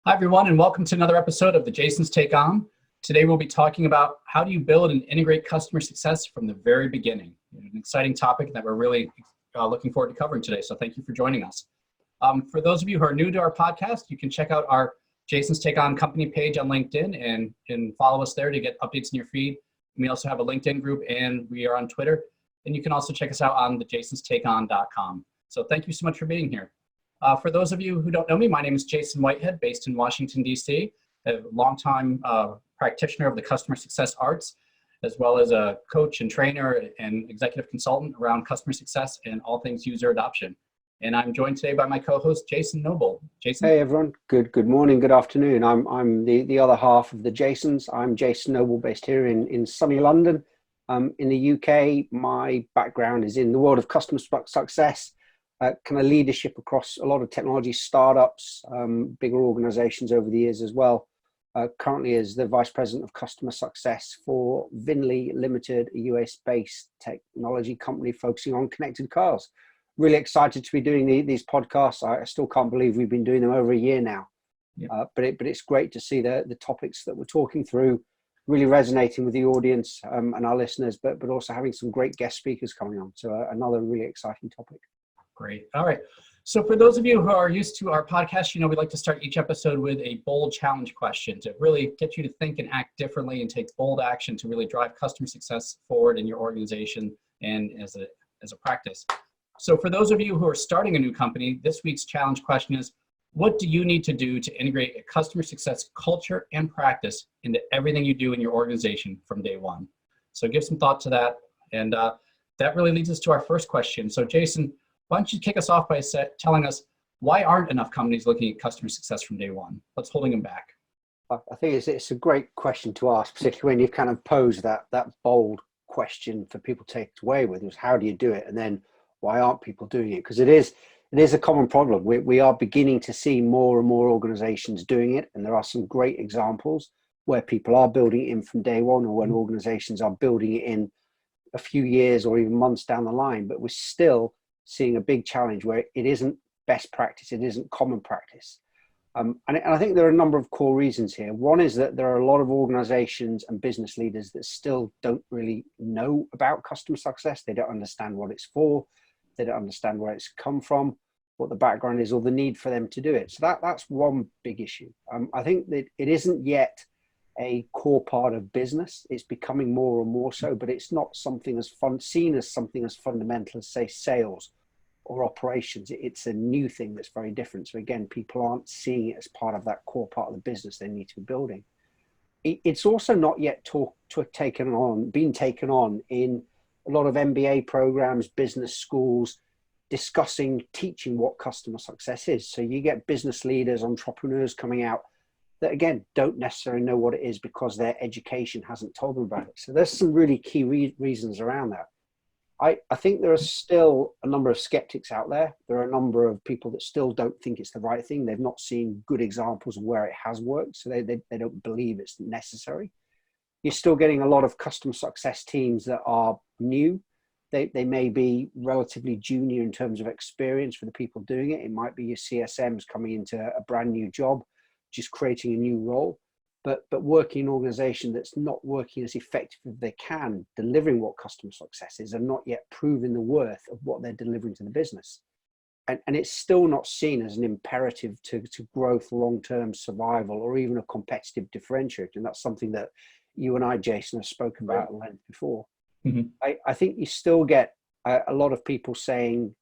Hi, everyone, and welcome to another episode of the Jason's Take On. Today, we'll be talking about how do you build and integrate customer success from the very beginning. An exciting topic that we're really looking forward to covering today, so thank you for joining us. For those of you who are new to our podcast, you can check out our Jason's Take On company page on LinkedIn and can follow us there to get updates in your feed. We also have a LinkedIn group, and we are on Twitter. And you can also check us out on the jasonstakeon.com. So thank you so much for being here. For those of you who don't know me, my name is Jason Whitehead, based in Washington, D.C., a longtime practitioner of the customer success arts, as well as a coach and trainer and executive consultant around customer success and all things user adoption. And I'm joined today by my co-host, Jason Noble. Jason? Hey, everyone. Good morning, good afternoon. I'm the other half of the Jasons. I'm Jason Noble, based here in sunny London. In the UK, my background is in the world of customer success. Kind of leadership across a lot of technology startups, bigger organizations over the years as well. Currently as the Vice President of Customer Success for Vinley Limited, a US-based technology company focusing on connected cars. Really excited to be doing these podcasts. I still can't believe we've been doing them over a year now. Yep. But it's great to see the topics that we're talking through really resonating with the audience and our listeners, but also having some great guest speakers coming on. So another really exciting topic. Great. All right. So for those of you who are used to our podcast, we like to start each episode with a bold challenge question to really get you to think and act differently and take bold action to really drive customer success forward in your organization and as a practice. So for those of you who are starting a new company, this week's challenge question is, what do you need to do to integrate a customer success culture and practice into everything you do in your organization from day one? So give some thought to that. And that really leads us to our first question. So Jason, why don't you kick us off by telling us why aren't enough companies looking at customer success from day one? What's holding them back? I think it's a great question to ask, particularly when you kind of pose that bold question for people to take away with, was how do you do it? And then why aren't people doing it? Because it is a common problem. We are beginning to see more and more organizations doing it. And there are some great examples where people are building it in from day one, or when organizations are building it in a few years or even months down the line. But we're still seeing a big challenge where it isn't best practice, it isn't common practice. And I think there are a number of core reasons here. One is that there are a lot of organizations and business leaders that still don't really know about customer success. They don't understand what it's for. They don't understand where it's come from, what the background is, or the need for them to do it. So that's one big issue. I think that it isn't yet a core part of business. It's becoming more and more so, but it's not something seen as something as fundamental as, say, sales or operations. It's a new thing that's very different. So again, people aren't seeing it as part of that core part of the business they need to be building. It's also not yet been taken on in a lot of MBA programs, business schools, teaching what customer success is. So you get business leaders, entrepreneurs coming out that, again, don't necessarily know what it is because their education hasn't told them about it. So there's some really key reasons around that. I think there are still a number of skeptics out there. There are a number of people that still don't think it's the right thing. They've not seen good examples of where it has worked, so they don't believe it's necessary. You're still getting a lot of customer success teams that are new. They may be relatively junior in terms of experience for the people doing it. It might be your CSMs coming into a brand new job, just creating a new role, but working in an organization that's not working as effective as they can, delivering what customer success is, and not yet proving the worth of what they're delivering to the business. And it's still not seen as an imperative to growth, long-term survival, or even a competitive differentiator. And that's something that you and I, Jason, have spoken about at length before. Mm-hmm. I think you still get a lot of people saying,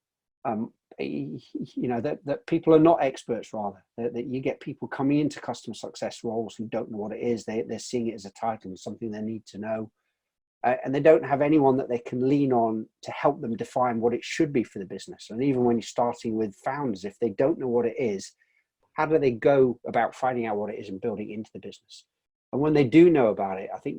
that people are not experts, rather, that you get people coming into customer success roles who don't know what it is. They're seeing it as a title and something they need to know. And they don't have anyone that they can lean on to help them define what it should be for the business. And even when you're starting with founders, if they don't know what it is, how do they go about finding out what it is and building it into the business? And when they do know about it, I think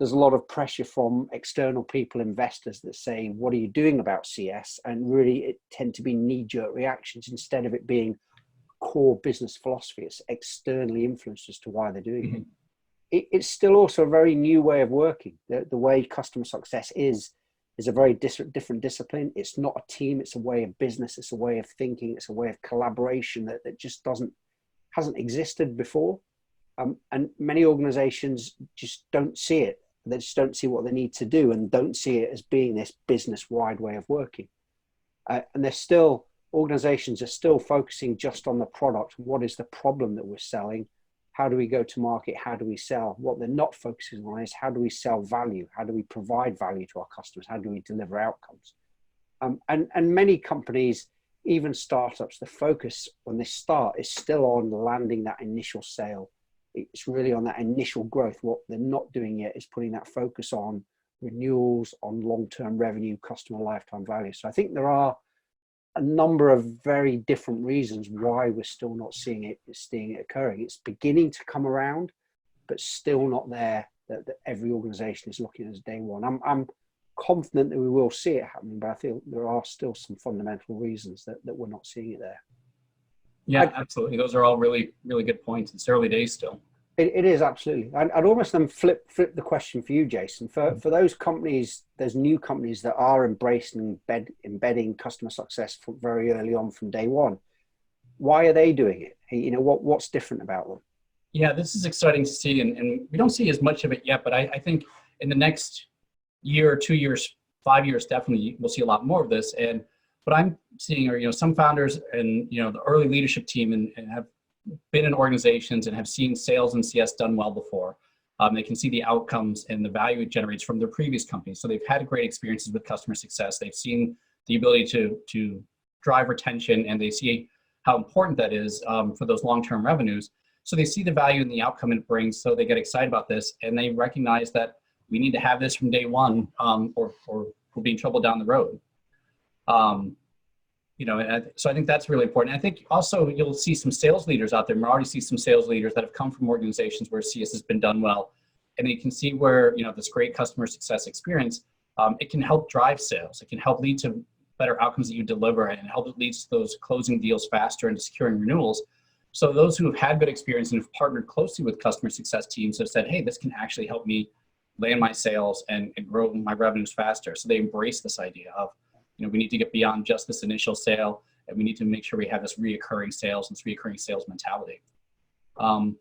there's a lot of pressure from external people, investors, that say, what are you doing about CS? And really it tend to be knee-jerk reactions instead of it being core business philosophy. It's externally influenced as to why they're doing it. It's still also a very new way of working. The way customer success is a very different discipline. It's not a team, it's a way of business, it's a way of thinking, it's a way of collaboration that just doesn't hasn't existed before. And many organizations just don't see it. They just don't see what they need to do and don't see it as being this business-wide way of working. And there's still, organizations are still focusing just on the product. What is the problem that we're selling? How do we go to market? How do we sell? What they're not focusing on is how do we sell value? How do we provide value to our customers? How do we deliver outcomes? And many companies, even startups, the focus when they start is still on landing that initial sale. It's really on that initial growth. What they're not doing yet is putting that focus on renewals, on long-term revenue, customer lifetime value. So I think there are a number of very different reasons why we're still not seeing it occurring. It's beginning to come around, but still not there that every organization is looking as day one. I'm confident that we will see it happening, but I feel there are still some fundamental reasons that we're not seeing it there. Yeah, absolutely. Those are all really, really good points. It's early days still. It is, absolutely. I'd almost then flip the question for you, Jason. For those companies, there's new companies that are embracing embedding customer success from very early on from day one. Why are they doing it? You know, what's different about them? Yeah, this is exciting to see, and we don't see as much of it yet, but I think in the next year, 2 years, 5 years, definitely we'll see a lot more of this. And what I'm seeing are, some founders and, the early leadership team and have been in organizations and have seen sales and CS done well before. They can see the outcomes and the value it generates from their previous companies. So they've had great experiences with customer success. They've seen the ability to drive retention, and they see how important that is for those long-term revenues. So they see the value and the outcome it brings. So they get excited about this, and they recognize that we need to have this from day one, or we'll be in trouble down the road. So I think that's really important. I think also you'll see some sales leaders out there. We already see some sales leaders that have come from organizations where CS has been done well, and you can see where this great customer success experience, it can help drive sales. It can help lead to better outcomes that you deliver, and help it leads to those closing deals faster and securing renewals. So those who have had good experience and have partnered closely with customer success teams have said, hey, this can actually help me land my sales and grow my revenues faster. So they embrace this idea of, we need to get beyond just this initial sale, and we need to make sure we have this reoccurring sales mentality. And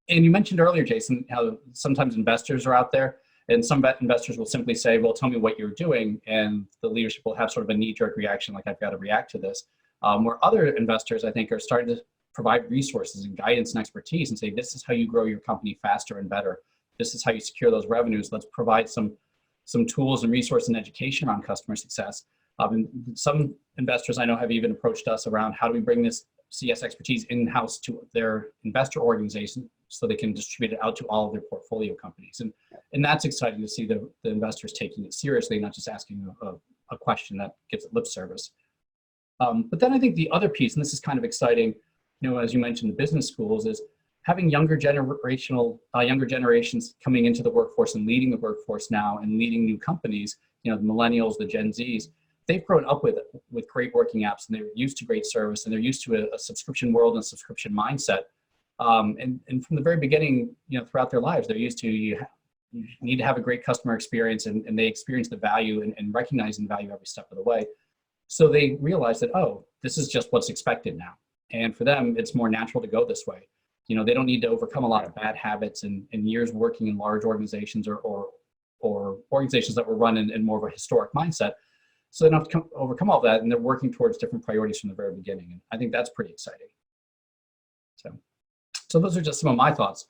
you mentioned earlier, Jason, how sometimes investors are out there, and some investors will simply say, well, tell me what you're doing. And the leadership will have sort of a knee-jerk reaction, like I've got to react to this. Where other investors, I think, are starting to provide resources and guidance and expertise and say, this is how you grow your company faster and better. This is how you secure those revenues. Let's provide some tools and resources and education around customer success. And some investors I know have even approached us around how do we bring this CS expertise in-house to their investor organization so they can distribute it out to all of their portfolio companies. And that's exciting to see the investors taking it seriously, not just asking a question that gives it lip service. But then I think the other piece, and this is kind of exciting, as you mentioned, the business schools, is having younger generations coming into the workforce and leading the workforce now and leading new companies, the millennials, the Gen Zs. They've grown up with great working apps, and they're used to great service, and they're used to a subscription world and a subscription mindset. And from the very beginning, throughout their lives, they're used to, you need to have a great customer experience, and they experience the value and recognizing value every step of the way. So they realize that, oh, this is just what's expected now. And for them, it's more natural to go this way. They don't need to overcome a lot of bad habits and years working in large organizations or organizations that were run in more of a historic mindset. So they don't have to overcome all that, and they're working towards different priorities from the very beginning. And I think that's pretty exciting. So those are just some of my thoughts.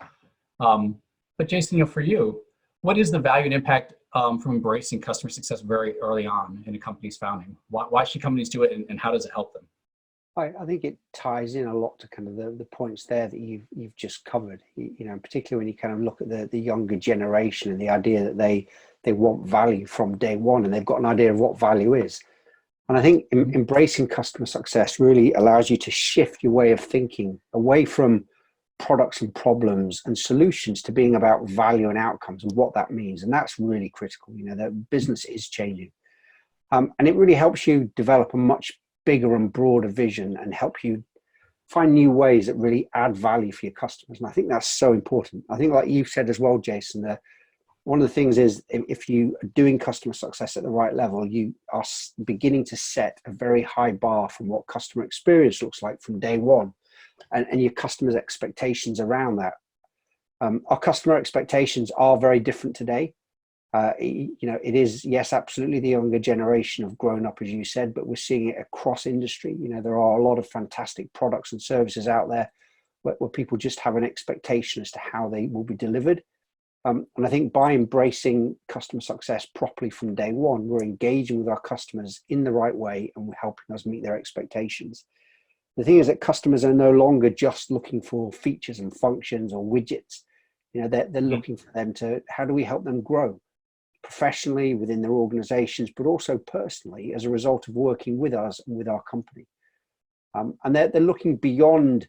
But Jason, for you, what is the value and impact from embracing customer success very early on in a company's founding? Why should companies do it, and how does it help them? I think it ties in a lot to kind of the points there that you've just covered. Particularly when you kind of look at the younger generation and the idea that they want value from day one, and they've got an idea of what value is. And I think embracing customer success really allows you to shift your way of thinking away from products and problems and solutions to being about value and outcomes and what that means. And that's really critical. The business is changing. And it really helps you develop a much bigger and broader vision and help you find new ways that really add value for your customers. And I think that's so important. I think, like you've said as well, Jason, that one of the things is if you are doing customer success at the right level, you are beginning to set a very high bar from what customer experience looks like from day one. and your customers' expectations around that. Our customer expectations are very different today. It is, yes, absolutely, the younger generation have grown up, as you said, but we're seeing it across industry. There are a lot of fantastic products and services out there where people just have an expectation as to how they will be delivered. And I think by embracing customer success properly from day one, we're engaging with our customers in the right way and we're helping us meet their expectations. The thing is that customers are no longer just looking for features and functions or widgets. They're looking for them to, how do we help them grow professionally within their organizations, but also personally as a result of working with us and with our company. And they're looking beyond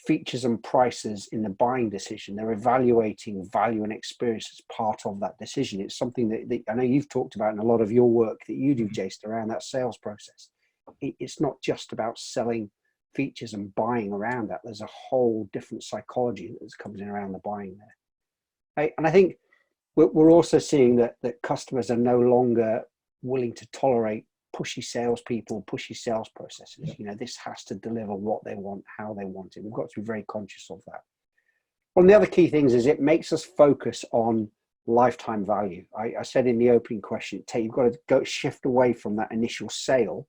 features and prices in the buying decision. They're evaluating value and experience as part of that decision. It's something that I know you've talked about in a lot of your work that you do, Jason, around that sales process. It's not just about selling features and buying around that. There's a whole different psychology that comes in around the buying there. And I think we're also seeing that customers are no longer willing to tolerate pushy salespeople, pushy sales processes. This has to deliver what they want, how they want it. We've got to be very conscious of that. One of the other key things is it makes us focus on lifetime value. I said in the opening question, you've got to shift away from that initial sale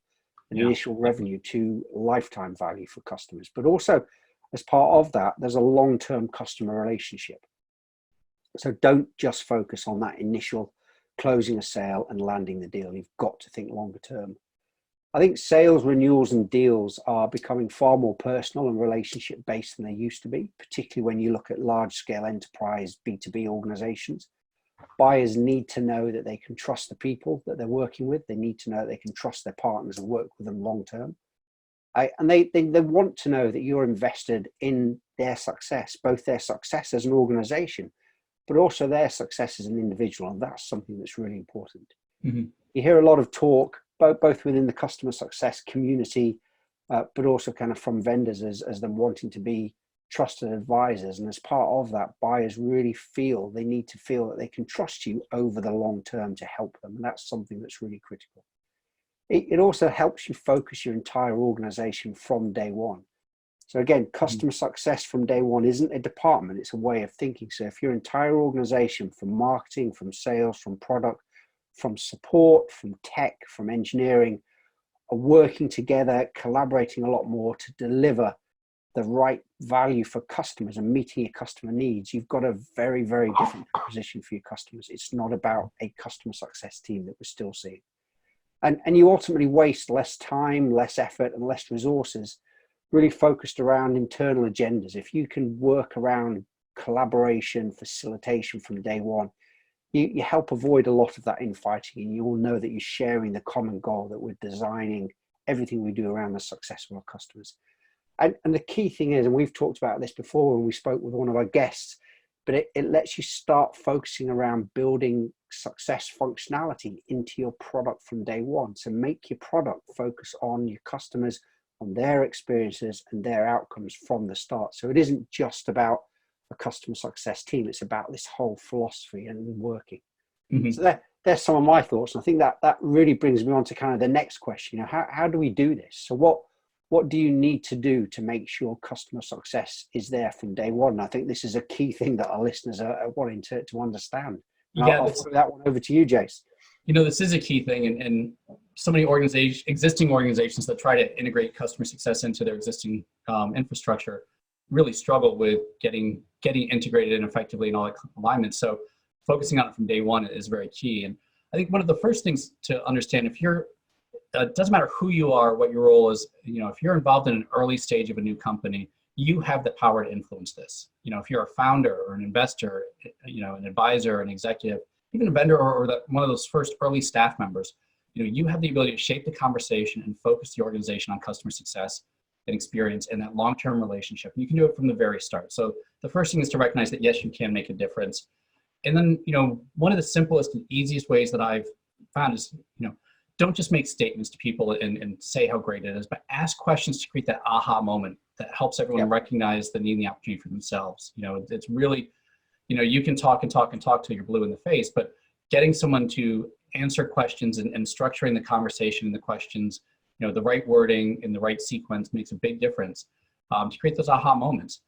and initial revenue to lifetime value for customers. But also, as part of that, there's a long-term customer relationship. So don't just focus on that initial closing a sale and landing the deal. You've got to think longer term. I think sales, renewals, and deals are becoming far more personal and relationship based than they used to be, particularly when you look at large scale enterprise B2B organizations. Buyers need to know that they can trust the people that they're working with. They need to know that they can trust their partners and work with them long term. And they want to know that you're invested in their success, both their success as an organization, but also their success as an individual. And that's something that's really important. Mm-hmm. You hear a lot of talk, both within the customer success community, but also kind of from vendors as them wanting to be trusted advisors. And as part of that, buyers really they need to feel that they can trust you over the long term to help them. And that's something that's really critical. It also helps you focus your entire organization from day one. So again, customer success from day one isn't a department, it's a way of thinking. So if your entire organization, from marketing, from sales, from product, from support, from tech, from engineering, are working together, collaborating a lot more to deliver the right value for customers and meeting your customer needs, you've got a very, very different proposition for your customers. It's not about a customer success team that we're still seeing. And you ultimately waste less time, less effort, and less resources really focused around internal agendas. If you can work around collaboration, facilitation from day one, you help avoid a lot of that infighting, and you will know that you're sharing the common goal, that we're designing everything we do around the success of our customers. And the key thing is, and we've talked about this before when we spoke with one of our guests, but it lets you start focusing around building success functionality into your product from day one. So make your product focus on your customers, on their experiences and their outcomes from the start. So it isn't just about a customer success team, it's about this whole philosophy and working. Mm-hmm. So there's some of my thoughts. And I think that really brings me on to kind of the next question. How do we do this? So what do you need to do to make sure customer success is there from day one? And I think this is a key thing that our listeners are wanting to understand. I'll throw that one over to you, Jace. This is a key thing, and so many existing organizations that try to integrate customer success into their existing infrastructure really struggle with getting integrated and effectively in all alignments. So focusing on it from day one is very key. And I think one of the first things to understand, it doesn't matter who you are, what your role is, if you're involved in an early stage of a new company, you have the power to influence this. If you're a founder or an investor, an advisor, an executive, even a vendor or one of those first early staff members, you have the ability to shape the conversation and focus the organization on customer success and experience and that long-term relationship. You can do it from the very start. So the first thing is to recognize that, yes, you can make a difference. And then, one of the simplest and easiest ways that I've found is, don't just make statements to people and say how great it is, but ask questions to create that aha moment that helps everyone recognize the need and the opportunity for themselves. It's really, you can talk and talk and talk till you're blue in the face, but getting someone to answer questions and structuring the conversation and the questions, the right wording in the right sequence makes a big difference. to create those aha moments.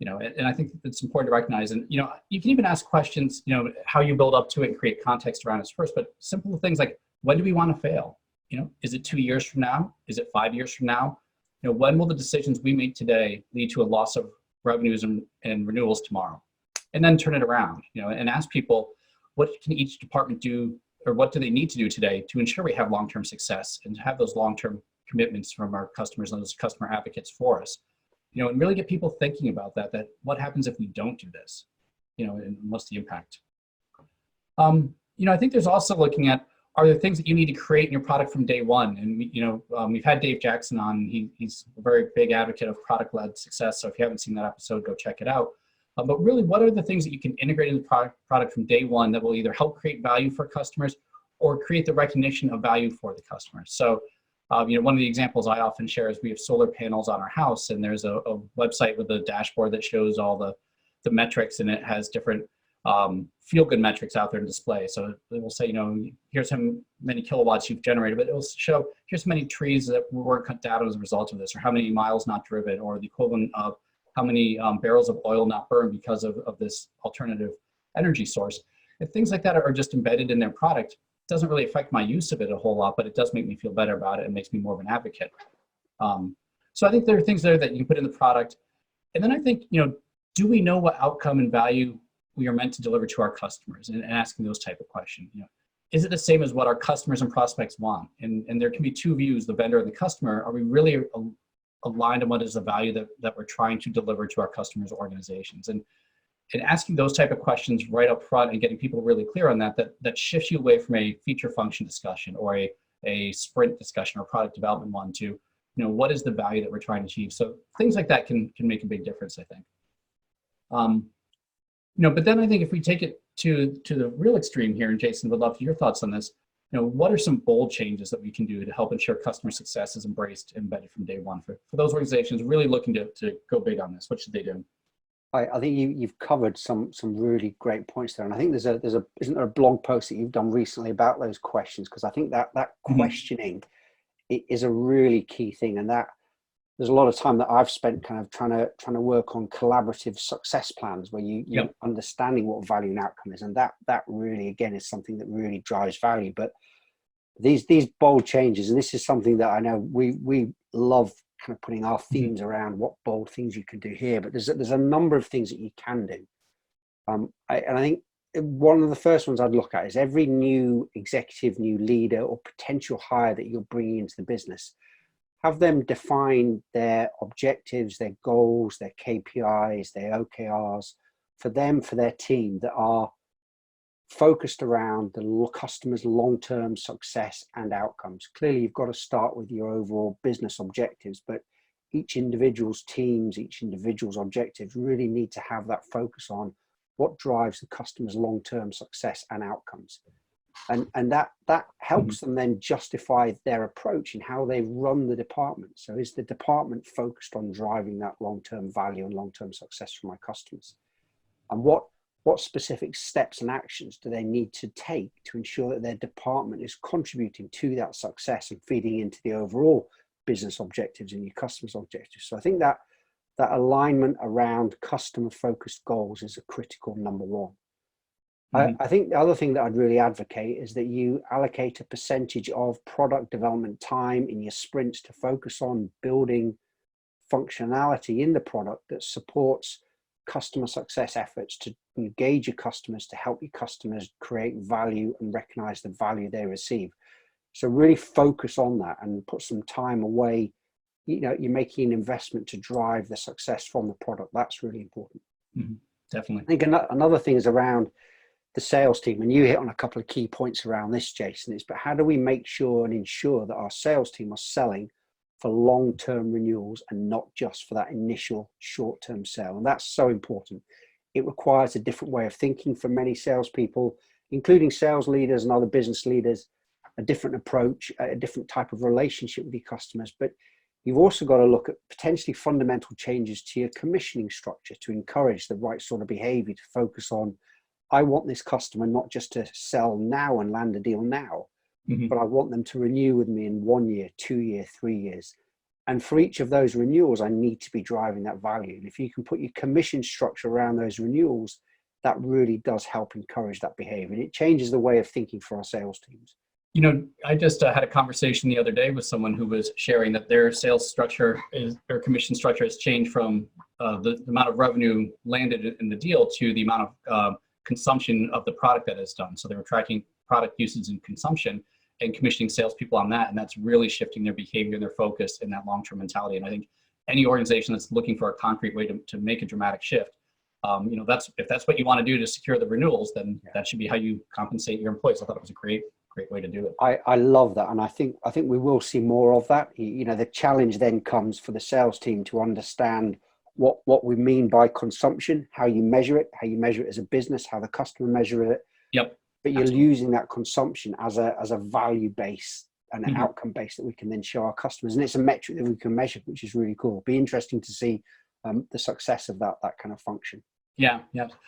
And I think it's important to recognize, and, you can even ask questions, how you build up to it and create context around it first, but simple things like, when do we want to fail? Is it 2 years from now? Is it 5 years from now? When will the decisions we make today lead to a loss of revenues and renewals tomorrow? And then turn it around, and ask people, what can each department do, or what do they need to do today to ensure we have long-term success and have those long-term commitments from our customers and those customer advocates for us? And really get people thinking about that what happens if we don't do this, and what's the impact? I think there's also looking at, are there things that you need to create in your product from day one? And, we've had Dave Jackson on. He's a very big advocate of product-led success. So if you haven't seen that episode, go check it out. But really, what are the things that you can integrate in the product from day one that will either help create value for customers or create the recognition of value for the customers? So, one of the examples I often share is we have solar panels on our house, and there's a website with a dashboard that shows all the metrics, and it has different feel-good metrics out there to display. So it will say, here's how many kilowatts you've generated, but it will show, here's how many trees that weren't cut down as a result of this, or how many miles not driven, or the equivalent of how many barrels of oil not burned because of this alternative energy source. And things like that are just embedded in their product. It doesn't really affect my use of it a whole lot, but it does make me feel better about it and makes me more of an advocate. So I think there are things there that you can put in the product. And then I think, do we know what outcome and value we are meant to deliver to our customers, and asking those type of questions? Is it the same as what our customers and prospects want? And there can be two views, the vendor and the customer. Are we really aligned on what is the value that we're trying to deliver to our customers' organizations? And asking those type of questions right up front and getting people really clear on that shifts you away from a feature function discussion or a sprint discussion or product development one to, what is the value that we're trying to achieve? So things like that can make a big difference, I think. But then I think if we take it to the real extreme here, and Jason, would love your thoughts on this, what are some bold changes that we can do to help ensure customer success is embraced, embedded from day one for those organizations really looking to go big on this? What should they do? I think you've covered some really great points there, and I think isn't there a blog post that you've done recently about those questions? Because I think that questioning is a really key thing, and that there's a lot of time that I've spent kind of trying to work on collaborative success plans where you're understanding what value and outcome is, and that really again is something that really drives value. But these bold changes, and this is something that I know we love kind of putting our themes around what bold things you can do here, but there's a number of things that you can do. And I think one of the first ones I'd look at is every new executive, new leader, or potential hire that you're bringing into the business, have them define their objectives, their goals, their KPIs, their OKRs for them, for their team, that are focused around the customer's long-term success and outcomes. Clearly, you've got to start with your overall business objectives, but each individual's teams, each individual's objectives really need to have that focus on what drives the customer's long-term success and outcomes. And that helps them then justify their approach in how they run the department. So is the department focused on driving that long-term value and long-term success for my customers? And what specific steps and actions do they need to take to ensure that their department is contributing to that success and feeding into the overall business objectives and your customers' objectives? So I think that alignment around customer-focused goals is a critical number one. I think the other thing that I'd really advocate is that you allocate a percentage of product development time in your sprints to focus on building functionality in the product that supports customer success efforts, to engage your customers, to help your customers create value and recognize the value they receive. So really focus on that and put some time away. You're making an investment to drive the success from the product. That's really important. Definitely. I think another thing is around the sales team, and you hit on a couple of key points around this, Jason, but how do we make sure and ensure that our sales team are selling for long-term renewals and not just for that initial short-term sale? And that's so important. It requires a different way of thinking for many salespeople, including sales leaders and other business leaders, a different approach, a different type of relationship with your customers. But you've also got to look at potentially fundamental changes to your commissioning structure to encourage the right sort of behavior, to focus on, I want this customer not just to sell now and land a deal now, but I want them to renew with me in 1 year, 2 years, 3 years. And for each of those renewals, I need to be driving that value. And if you can put your commission structure around those renewals, that really does help encourage that behavior. And it changes the way of thinking for our sales teams. You know, I just had a conversation the other day with someone who was sharing that their sales structure their commission structure has changed from the amount of revenue landed in the deal to the amount of consumption of the product that is done. So they were tracking product usage and consumption and commissioning salespeople on that. And that's really shifting their behavior and their focus in that long-term mentality. And I think any organization that's looking for a concrete way to make a dramatic shift, you know, if that's what you want to do to secure the renewals, then that should be how you compensate your employees. I thought it was a great way to do it. I love that. And I think we will see more of that. You know, the challenge then comes for the sales team to understand what we mean by consumption, how you measure it as a business, how the customer measure it. Yep. But you're using that consumption as a value base and an outcome base that we can then show our customers. And it's a metric that we can measure, which is really cool. It'll be interesting to see the success of that kind of function. Yeah.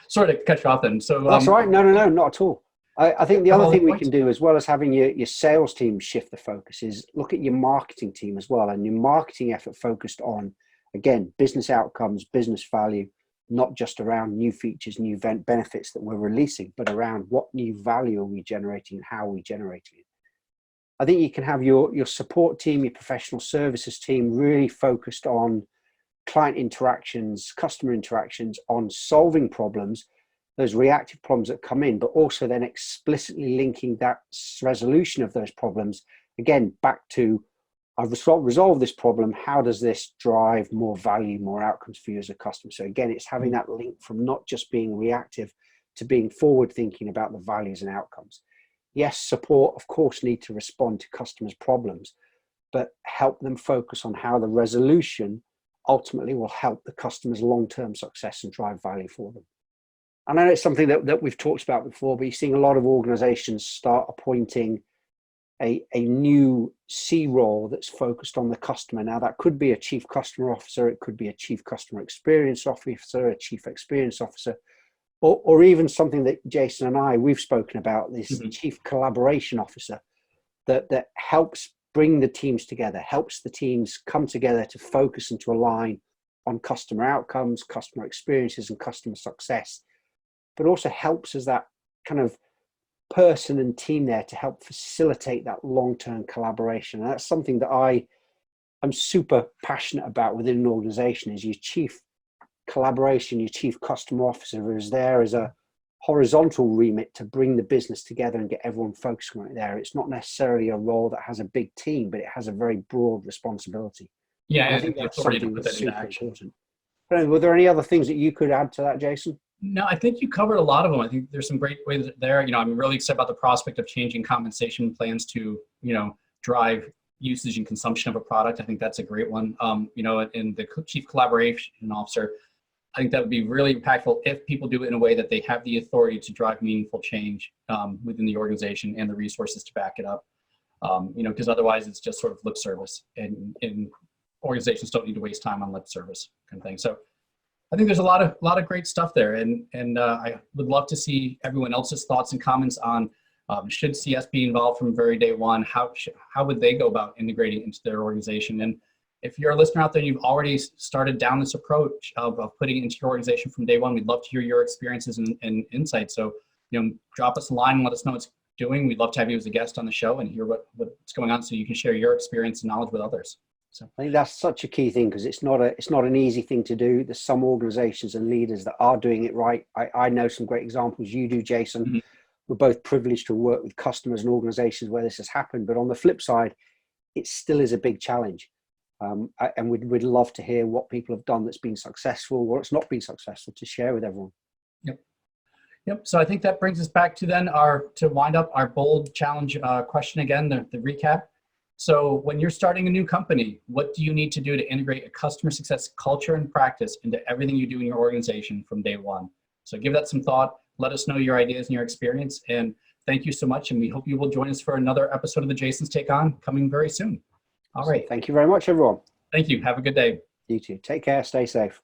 Sorry to cut you off then. So that's all right. No, not at all. I think the other thing we can do, as well as having your sales team shift the focus, is look at your marketing team as well, and your marketing effort focused on, again, business outcomes, business value, not just around new features, new benefits that we're releasing, but around what new value are we generating and how are we generating it. I think you can have your support team, your professional services team really focused on client interactions, customer interactions, on solving problems, those reactive problems that come in, but also then explicitly linking that resolution of those problems, again, back to, I've resolved this problem. How does this drive more value, more outcomes for you as a customer? So again, it's having that link from not just being reactive to being forward thinking about the values and outcomes. Yes, support, of course, need to respond to customers' problems, but help them focus on how the resolution ultimately will help the customer's long-term success and drive value for them. I know it's something that we've talked about before, but you're seeing a lot of organizations start appointing a new C role that's focused on the customer. Now, that could be a chief customer officer, it could be a chief customer experience officer, a chief experience officer, or even something that Jason and we've spoken about, this chief collaboration officer that helps bring the teams together, helps the teams come together to focus and to align on customer outcomes, customer experiences, and customer success, but also helps as that kind of person and team there to help facilitate that long-term collaboration. And that's something that I'm super passionate about within an organization, is your chief collaboration, your chief customer officer, who is there as a horizontal remit to bring the business together and get everyone focused on it there. It's not necessarily a role that has a big team, but it has a very broad responsibility. Yeah, I think that's something that's super important. Were there any other things that you could add to that, Jason? No, I think you covered a lot of them. I think there's some great ways there. You know, I'm really excited about the prospect of changing compensation plans to, you know, drive usage and consumption of a product. I think that's a great one. You know, and the chief collaboration officer, I think that would be really impactful if people do it in a way that they have the authority to drive meaningful change within the organization and the resources to back it up. You know, because otherwise it's just sort of lip service, and organizations don't need to waste time on lip service kind of thing. So I think there's a lot of great stuff there, and I would love to see everyone else's thoughts and comments on should CS be involved from very day one? How would they go about integrating into their organization? And if you're a listener out there and you've already started down this approach of putting it into your organization from day one, we'd love to hear your experiences and insights. So, you know, drop us a line and let us know what it's doing. We'd love to have you as a guest on the show and hear what's going on, so you can share your experience and knowledge with others. So I think that's such a key thing, because it's not an easy thing to do. There's some organizations and leaders that are doing it right. I know some great examples. You do, Jason. We're both privileged to work with customers and organizations where this has happened. But on the flip side, it still is a big challenge. And we'd love to hear what people have done that's been successful, or it's not been successful, to share with everyone. Yep. So I think that brings us back to then to wind up our bold challenge question again, the recap. So when you're starting a new company, what do you need to do to integrate a customer success culture and practice into everything you do in your organization from day one? So give that some thought. Let us know your ideas and your experience. And thank you so much. And we hope you will join us for another episode of the Jason's Take On, coming very soon. All right. Thank you very much, everyone. Thank you. Have a good day. You too. Take care. Stay safe.